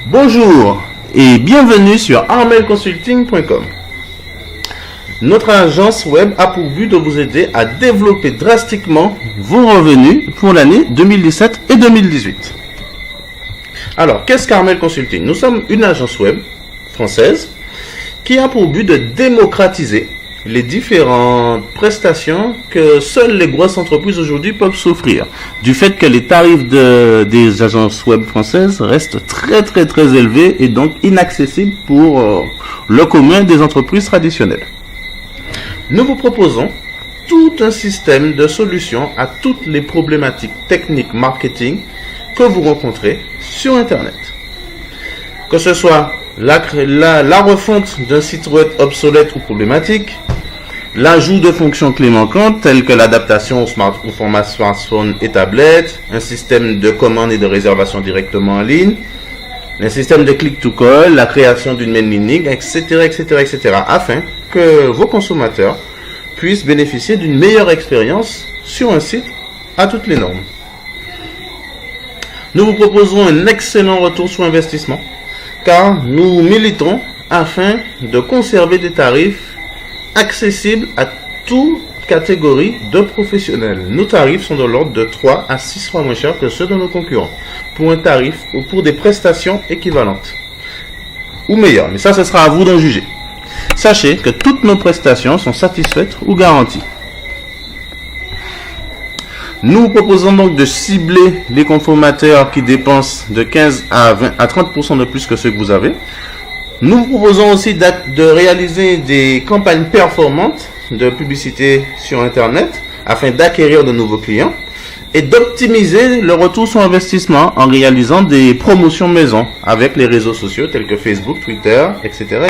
Bonjour et bienvenue sur armelconsulting.com. Notre agence web a pour but de vous aider à développer drastiquement vos revenus pour l'année 2017 et 2018. Alors, qu'est-ce qu'Armel Consulting? Nous sommes une agence web française qui a pour but de démocratiser les différentes prestations que seules les grosses entreprises aujourd'hui peuvent s'offrir. Du fait que les tarifs des agences web françaises restent très élevés et donc inaccessibles pour le commun des entreprises traditionnelles. Nous vous proposons tout un système de solutions à toutes les problématiques techniques marketing que vous rencontrez sur Internet. Que ce soit la refonte d'un site web obsolète ou problématique, l'ajout de fonctions clés manquantes telles que l'adaptation au format smartphone et tablette, un système de commande et de réservation directement en ligne, un système de click-to-call, la création d'une mailing list, etc., afin que vos consommateurs puissent bénéficier d'une meilleure expérience sur un site à toutes les normes. Nous vous proposons un excellent retour sur investissement, car nous militons afin de conserver des tarifs accessibles à toute catégorie de professionnels. Nos tarifs sont de l'ordre de 3 à 6 fois moins chers que ceux de nos concurrents, pour un tarif ou pour des prestations équivalentes, ou meilleures, mais ça ce sera à vous d'en juger. Sachez que toutes nos prestations sont satisfaites ou garanties. Nous vous proposons donc de cibler les consommateurs qui dépensent de 15 à 20 à 30% de plus que ceux que vous avez. Nous vous proposons aussi de réaliser des campagnes performantes de publicité sur Internet afin d'acquérir de nouveaux clients et d'optimiser le retour sur investissement en réalisant des promotions maison avec les réseaux sociaux tels que Facebook, Twitter, etc.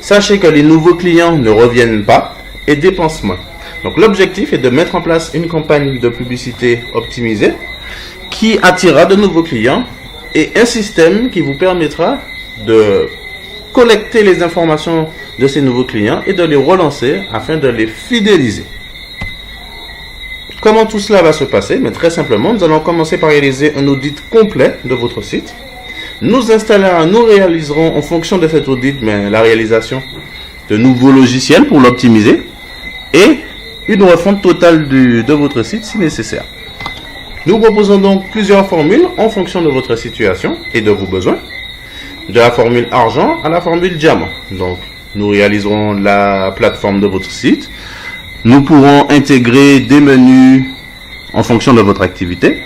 Sachez que les nouveaux clients ne reviennent pas et dépensent moins. Donc l'objectif est de mettre en place une campagne de publicité optimisée qui attirera de nouveaux clients et un système qui vous permettra de collecter les informations de ces nouveaux clients et de les relancer afin de les fidéliser. Comment tout cela va se passer? Mais très simplement, nous allons commencer par réaliser un audit complet de votre site. Nous réaliserons en fonction de cet audit la réalisation de nouveaux logiciels pour l'optimiser et une refonte totale de votre site si nécessaire. Nous proposons donc plusieurs formules en fonction de votre situation et de vos besoins, de la formule argent à la formule diamant. Donc, nous réaliserons la plateforme de votre site. Nous pourrons intégrer des menus en fonction de votre activité.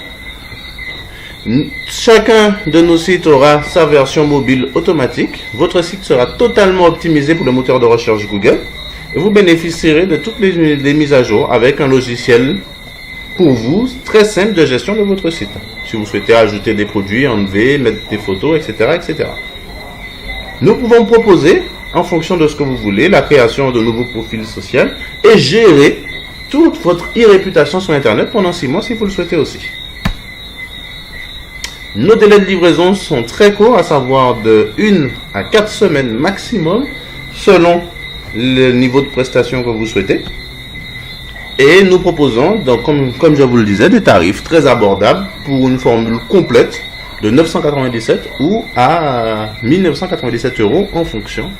Chacun de nos sites aura sa version mobile automatique. Votre site sera totalement optimisé pour le moteur de recherche Google. Et vous bénéficierez de toutes les mises à jour avec un logiciel pour vous très simple de gestion de votre site. Si vous souhaitez ajouter des produits, enlever, mettre des photos, etc. Nous pouvons proposer, en fonction de ce que vous voulez, la création de nouveaux profils sociaux et gérer toute votre e-réputation sur Internet pendant 6 mois si vous le souhaitez aussi. Nos délais de livraison sont très courts, à savoir de 1 à 4 semaines maximum, selon le niveau de prestation que vous souhaitez. Et nous proposons, donc, comme je vous le disais, des tarifs très abordables pour une formule complète de 997 ou à 1997 € en fonction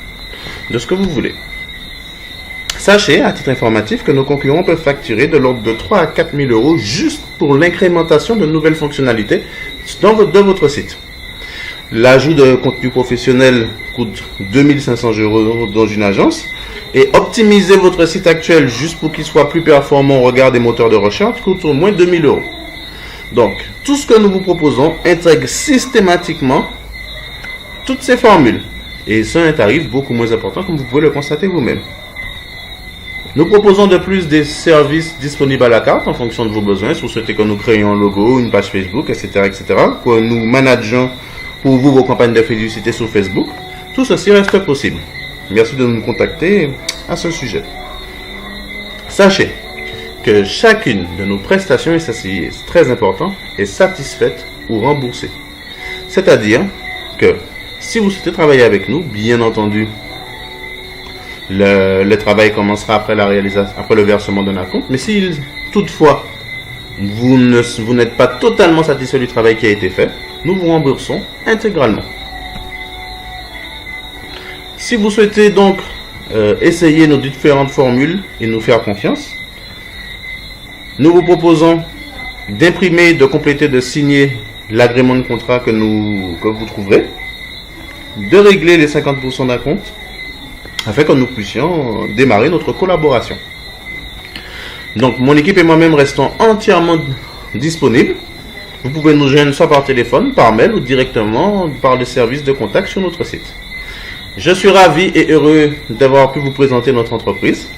de ce que vous voulez. Sachez, à titre informatif, que nos concurrents peuvent facturer de l'ordre de 3 à 4 000 € juste pour l'incrémentation de nouvelles fonctionnalités de votre site. L'ajout de contenu professionnel coûte 2500 € dans une agence. Et optimiser votre site actuel juste pour qu'il soit plus performant au regard des moteurs de recherche coûte au moins 2000 €. Donc, tout ce que nous vous proposons intègre systématiquement toutes ces formules. Et c'est un tarif beaucoup moins important comme vous pouvez le constater vous-même. Nous proposons de plus des services disponibles à la carte en fonction de vos besoins. Si vous souhaitez que nous créions un logo, une page Facebook, etc., que nous manageons pour vous vos campagnes de publicité sur Facebook, tout ceci reste possible. Merci de nous contacter à ce sujet. Sachez que chacune de nos prestations, et ça c'est très important, est satisfaite ou remboursée. C'est-à-dire que si vous souhaitez travailler avec nous, bien entendu, le travail commencera après la réalisation, après le versement d'un acompte. Mais si toutefois vous n'êtes pas totalement satisfait du travail qui a été fait, nous vous remboursons intégralement. Si vous souhaitez donc essayer nos différentes formules et nous faire confiance, nous vous proposons d'imprimer, de compléter, de signer l'agrément de contrat que vous trouverez, de régler les 50% d'un compte, afin que nous puissions démarrer notre collaboration. Donc, mon équipe et moi-même restons entièrement disponibles. Vous pouvez nous joindre soit par téléphone, par mail ou directement par le service de contact sur notre site. Je suis ravi et heureux d'avoir pu vous présenter notre entreprise.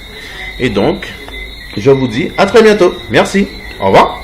Et donc, je vous dis à très bientôt. Merci. Au revoir.